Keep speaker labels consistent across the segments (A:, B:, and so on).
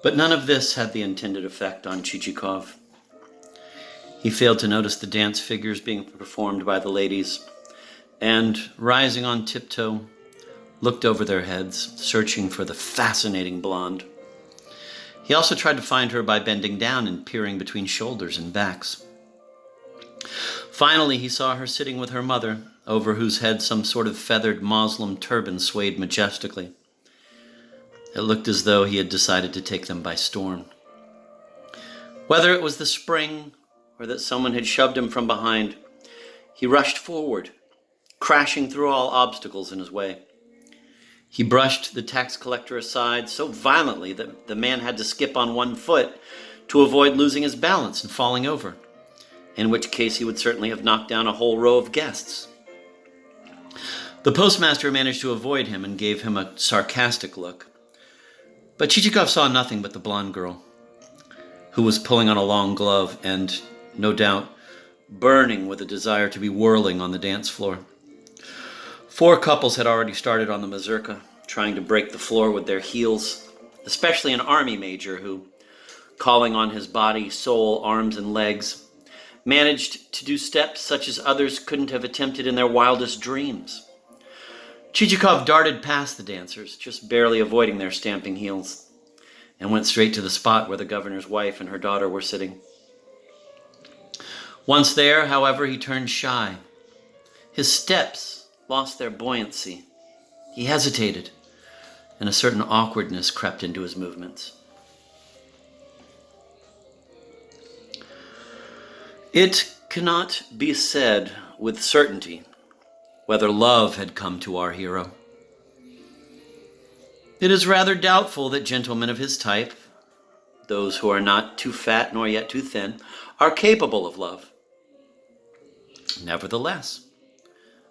A: But none of this had the intended effect on Chichikov. He failed to notice the dance figures being performed by the ladies, and, rising on tiptoe, looked over their heads, searching for the fascinating blonde. He also tried to find her by bending down and peering between shoulders and backs. Finally, he saw her sitting with her mother, over whose head some sort of feathered Moslem turban swayed majestically. It looked as though he had decided to take them by storm. Whether it was the spring or that someone had shoved him from behind, he rushed forward, crashing through all obstacles in his way. He brushed the tax collector aside so violently that the man had to skip on one foot to avoid losing his balance and falling over, in which case he would certainly have knocked down a whole row of guests. The postmaster managed to avoid him and gave him a sarcastic look. But Chichikov saw nothing but the blonde girl, who was pulling on a long glove and, no doubt, burning with a desire to be whirling on the dance floor. 4 couples had already started on the mazurka, trying to break the floor with their heels, especially an army major who, calling on his body, soul, arms, and legs, managed to do steps such as others couldn't have attempted in their wildest dreams. Chichikov darted past the dancers, just barely avoiding their stamping heels, and went straight to the spot where the governor's wife and her daughter were sitting. Once there, however, he turned shy. His steps lost their buoyancy. He hesitated, and a certain awkwardness crept into his movements. It cannot be said with certainty whether love had come to our hero. It is rather doubtful that gentlemen of his type, those who are not too fat nor yet too thin, are capable of love. Nevertheless,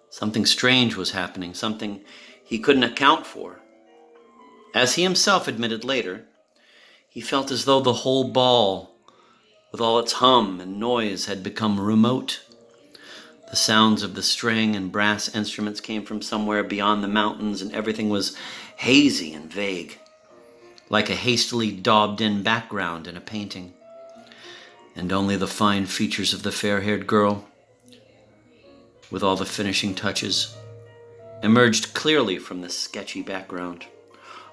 A: something strange was happening, something he couldn't account for. As he himself admitted later, he felt as though the whole ball, with all its hum and noise, had become remote. The sounds of the string and brass instruments came from somewhere beyond the mountains, and everything was hazy and vague, like a hastily daubed-in background in a painting. And only the fine features of the fair-haired girl, with all the finishing touches, emerged clearly from the sketchy background.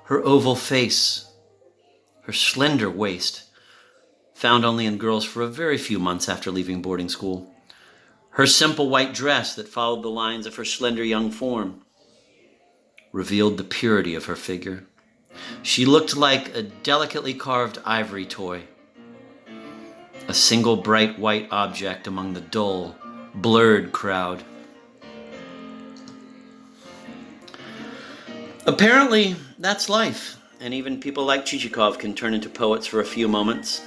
A: Her oval face, her slender waist, found only in girls for a very few months after leaving boarding school, her simple white dress that followed the lines of her slender young form, revealed the purity of her figure. She looked like a delicately carved ivory toy, a single bright white object among the dull, blurred crowd. Apparently, that's life, and even people like Chichikov can turn into poets for a few moments,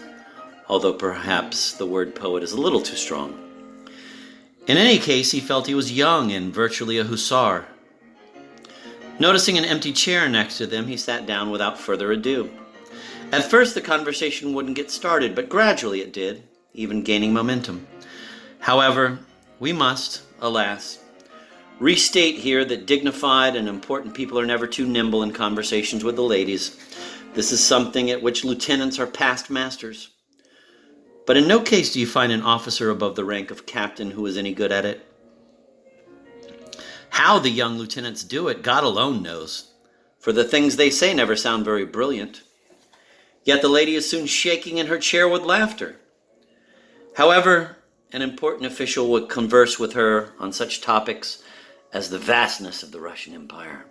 A: although perhaps the word poet is a little too strong. In any case, he felt he was young and virtually a hussar. Noticing an empty chair next to them, he sat down without further ado. At first, the conversation wouldn't get started, but gradually it did, even gaining momentum. However, we must, alas, restate here that dignified and important people are never too nimble in conversations with the ladies. This is something at which lieutenants are past masters. But in no case do you find an officer above the rank of captain who is any good at it. How the young lieutenants do it, God alone knows, for the things they say never sound very brilliant. Yet the lady is soon shaking in her chair with laughter. However, an important official would converse with her on such topics as the vastness of the Russian Empire.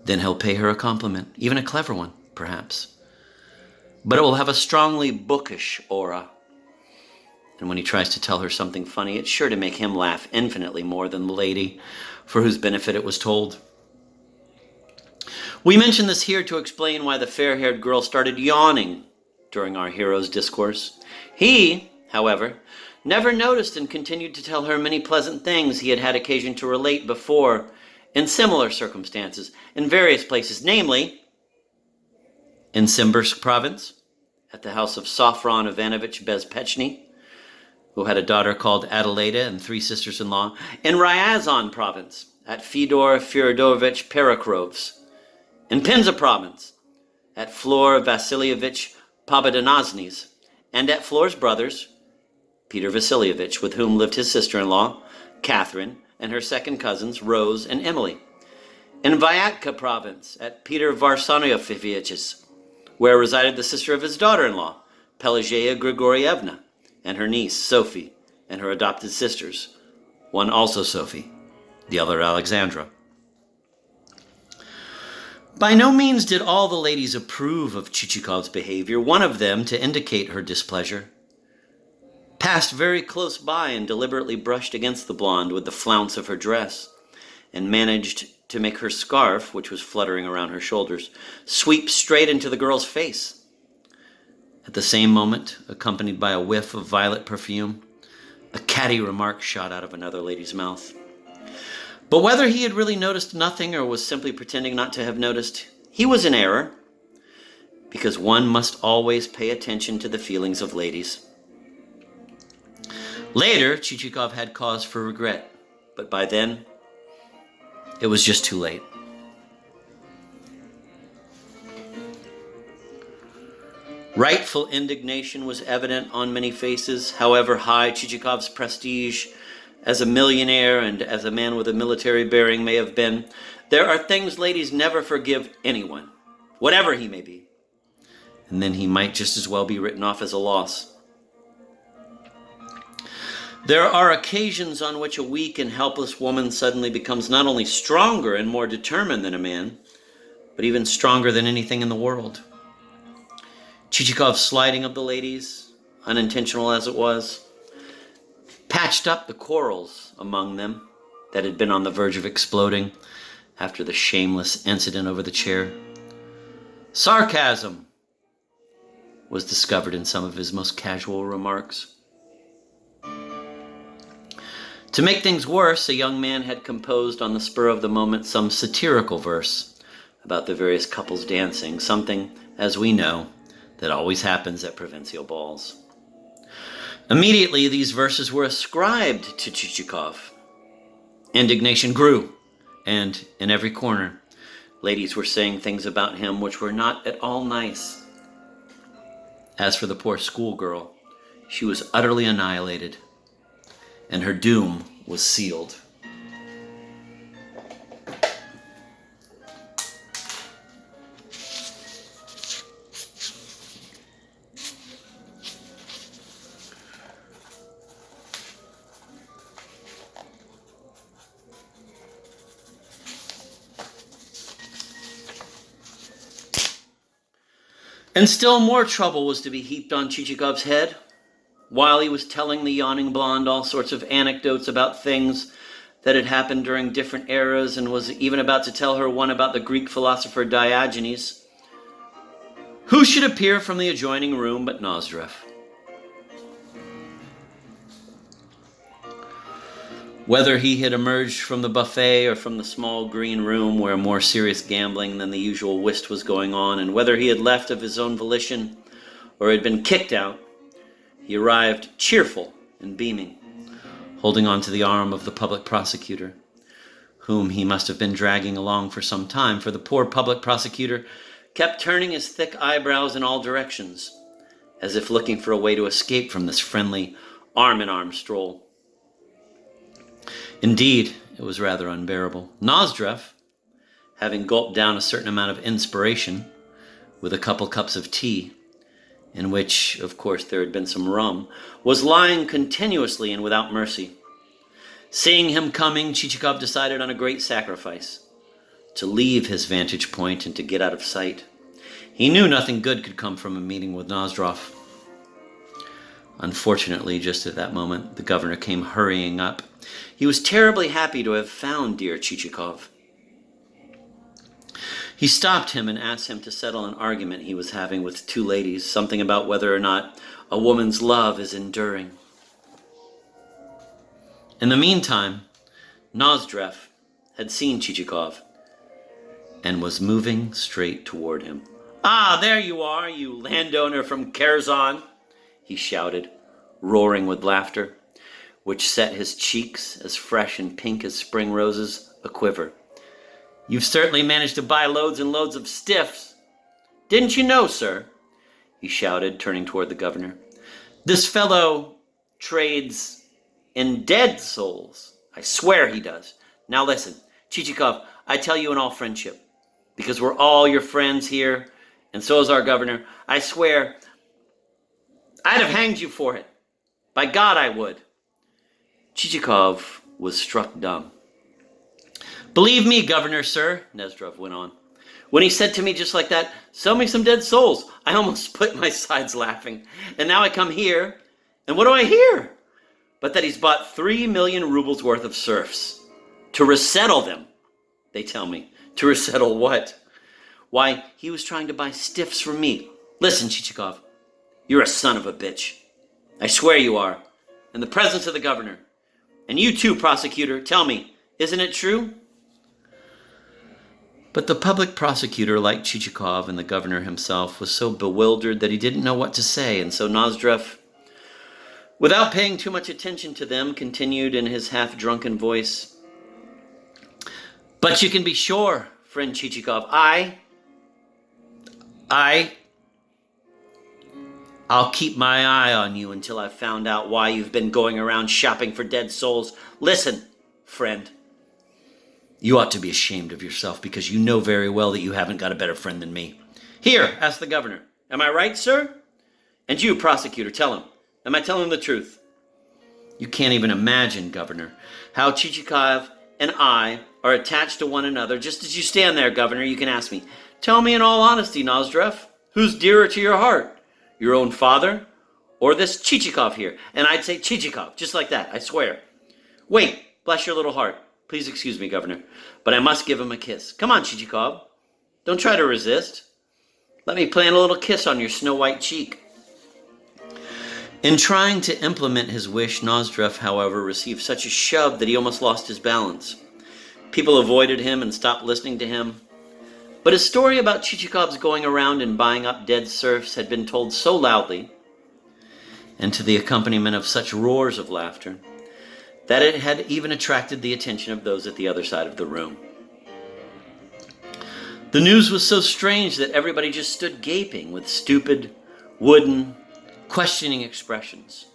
A: Then he'll pay her a compliment, even a clever one, perhaps. But it will have a strongly bookish aura. And when he tries to tell her something funny, it's sure to make him laugh infinitely more than the lady for whose benefit it was told. We mention this here to explain why the fair-haired girl started yawning during our hero's discourse. He, however, never noticed and continued to tell her many pleasant things he had had occasion to relate before in similar circumstances in various places, namely, in Simbirsk province, at the house of Sofron Ivanovich Bezpechny, who had a daughter called Adelaida and 3 sisters-in-law, in Ryazan province, at Fyodor Fyodorvich Perekrov's, in Penza province, at Flor Vasilievich Pobedonozny's, and at Flor's brothers, Peter Vasilievich, with whom lived his sister-in-law, Catherine, and her second cousins, Rose and Emily. In Vyatka province, at Peter Varsoniovich's, where resided the sister of his daughter-in-law, Pelageya Grigorievna, and her niece, Sophie, and her adopted sisters, one also Sophie, the other Alexandra. By no means did all the ladies approve of Chichikov's behavior. One of them, to indicate her displeasure, passed very close by and deliberately brushed against the blonde with the flounce of her dress, and managed to make her scarf, which was fluttering around her shoulders, sweep straight into the girl's face. At the same moment, accompanied by a whiff of violet perfume, a catty remark shot out of another lady's mouth. But whether he had really noticed nothing or was simply pretending not to have noticed, he was in error, because one must always pay attention to the feelings of ladies. Later, Chichikov had cause for regret, but by then, it was just too late. Rightful indignation was evident on many faces. However high Chichikov's prestige as a millionaire and as a man with a military bearing may have been, there are things ladies never forgive anyone, whatever he may be. And then he might just as well be written off as a loss. There are occasions on which a weak and helpless woman suddenly becomes not only stronger and more determined than a man, but even stronger than anything in the world. Chichikov's slighting of the ladies, unintentional as it was, patched up the quarrels among them that had been on the verge of exploding after the shameless incident over the chair. Sarcasm was discovered in some of his most casual remarks. To make things worse, a young man had composed on the spur of the moment some satirical verse about the various couples dancing, something, as we know, that always happens at provincial balls. Immediately, these verses were ascribed to Chichikov. Indignation grew, and in every corner, ladies were saying things about him which were not at all nice. As for the poor schoolgirl, she was utterly annihilated, and her doom was sealed. And still more trouble was to be heaped on Chichikov's head. While he was telling the yawning blonde all sorts of anecdotes about things that had happened during different eras, and was even about to tell her one about the Greek philosopher Diogenes, who should appear from the adjoining room but Nozdrev? Whether he had emerged from the buffet or from the small green room where more serious gambling than the usual whist was going on, and whether he had left of his own volition or had been kicked out, he arrived cheerful and beaming, holding on to the arm of the public prosecutor, whom he must have been dragging along for some time, for the poor public prosecutor kept turning his thick eyebrows in all directions, as if looking for a way to escape from this friendly arm-in-arm stroll. Indeed, it was rather unbearable. Nozdrev, having gulped down a certain amount of inspiration with a couple cups of tea, in which, of course, there had been some rum, was lying continuously and without mercy. Seeing him coming, Chichikov decided on a great sacrifice, to leave his vantage point and to get out of sight. He knew nothing good could come from a meeting with Nozdrev. Unfortunately, just at that moment, the governor came hurrying up. He was terribly happy to have found dear Chichikov. He stopped him and asked him to settle an argument he was having with two ladies, something about whether or not a woman's love is enduring. In the meantime, Nozdrev had seen Chichikov and was moving straight toward him. "Ah, there you are, you landowner from Kherson," he shouted, roaring with laughter, which set his cheeks, as fresh and pink as spring roses, a-quiver. "You've certainly managed to buy loads and loads of stiffs. Didn't you know, sir? He shouted, turning toward the governor. This fellow trades in dead souls. I swear he does. Now listen, Chichikov, I tell you in all friendship, because we're all your friends here, and so is our governor, I swear I'd have hanged you for it. By God, I would. Chichikov was struck dumb. Believe me, governor, sir, Nesdrov went on. When he said to me just like that, sell me some dead souls, I almost split my sides laughing. And now I come here, and what do I hear? But that he's bought 3 million rubles worth of serfs. To resettle them, they tell me. To resettle what? Why, he was trying to buy stiffs from me. Listen, Chichikov, you're a son of a bitch. I swear you are. In the presence of the governor. And you too, prosecutor, tell me, isn't it true? But the public prosecutor, like Chichikov and the governor himself, was so bewildered that he didn't know what to say, and so Nozdrev, without paying too much attention to them, continued in his half-drunken voice, But you can be sure, friend Chichikov, I'll keep my eye on you until I've found out why you've been going around shopping for dead souls. Listen, friend. You ought to be ashamed of yourself because you know very well that you haven't got a better friend than me. Here, ask the governor. Am I right, sir? And you, prosecutor, tell him. Am I telling the truth? You can't even imagine, governor, how Chichikov and I are attached to one another. Just as you stand there, governor, you can ask me, tell me in all honesty, Nozdrev, who's dearer to your heart? Your own father or this Chichikov here? And I'd say Chichikov, just like that, I swear. Wait, bless your little heart. Please excuse me, governor, but I must give him a kiss. Come on, Chichikov. Don't try to resist. Let me plant a little kiss on your snow-white cheek. In trying to implement his wish, Nozdrev, however, received such a shove that he almost lost his balance. People avoided him and stopped listening to him. But his story about Chichikov's going around and buying up dead serfs had been told so loudly, and to the accompaniment of such roars of laughter, that it had even attracted the attention of those at the other side of the room. The news was so strange that everybody just stood gaping with stupid, wooden, questioning expressions.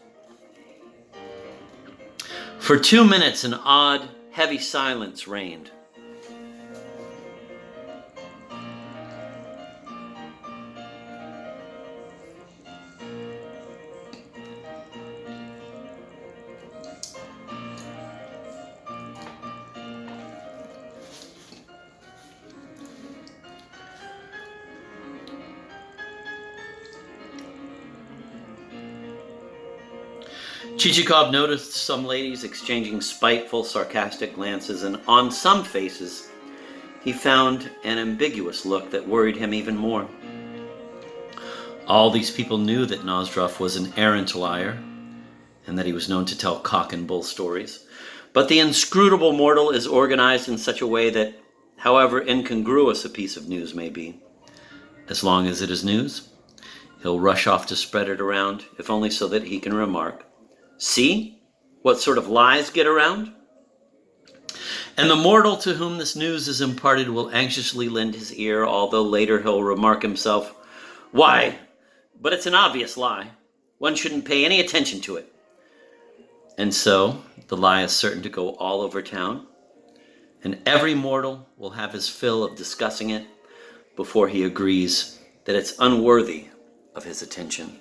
A: For 2 minutes, an odd, heavy silence reigned. Chichikov noticed some ladies exchanging spiteful, sarcastic glances, and on some faces he found an ambiguous look that worried him even more. All these people knew that Nozdrev was an arrant liar, and that he was known to tell cock and bull stories. But the inscrutable mortal is organized in such a way that, however incongruous a piece of news may be, as long as it is news, he'll rush off to spread it around, if only so that he can remark, see what sort of lies get around? And the mortal to whom this news is imparted will anxiously lend his ear, although later he'll remark himself, why, but it's an obvious lie. One shouldn't pay any attention to it. And so the lie is certain to go all over town, and every mortal will have his fill of discussing it before he agrees that it's unworthy of his attention.